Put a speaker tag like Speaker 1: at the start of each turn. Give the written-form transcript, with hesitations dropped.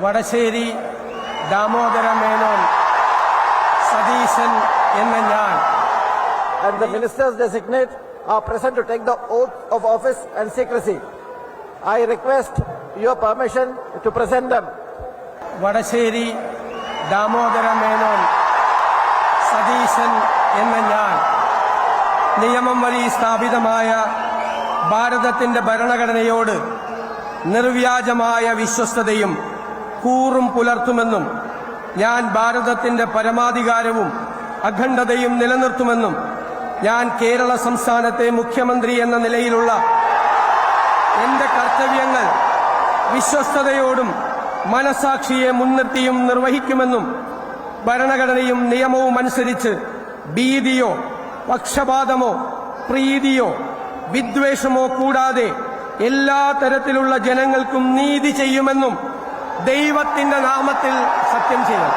Speaker 1: വടശ്ശേരി ദാമോദര മേനോൻ സതീശൻ എന്ന ഞാൻ
Speaker 2: and the ministers designate are present to take the oath of office and secrecy. I request your permission to present them.
Speaker 1: Vadasseri Damodara Menon Satheesan എന്ന ഞാൻ നിയമം വഴി സ്ഥാപിതമായ ഭാരതത്തിന്റെ ഭരണഘടനയോട് നിർവ്യാജമായ വിശ്വസ്തതയും കൂറും പുലർത്തുമെന്നും ഞാൻ ഭാരതത്തിന്റെ പരമാധികാരവും അഖണ്ഡതയും നിലനിർത്തുമെന്നും ഞാൻ കേരള സംസ്ഥാനത്തെ മുഖ്യമന്ത്രി എന്ന നിലയിലുള്ള എന്റെ കർത്തവ്യങ്ങൾ വിശ്വസ്തയോടും മനസാക്ഷിയെ മുൻനിർത്തിയും നിർവഹിക്കുമെന്നും ഭരണഘടനയും നിയമവും അനുസരിച്ച് ഭീതിയോ പക്ഷപാതമോ പ്രീതിയോ വിദ്വേഷമോ കൂടാതെ എല്ലാ തരത്തിലുള്ള ജനങ്ങൾക്കും നീതി ചെയ്യുമെന്നും ദൈവത്തിന്റെ നാമത്തിൽ സത്യം ചെയ്യും.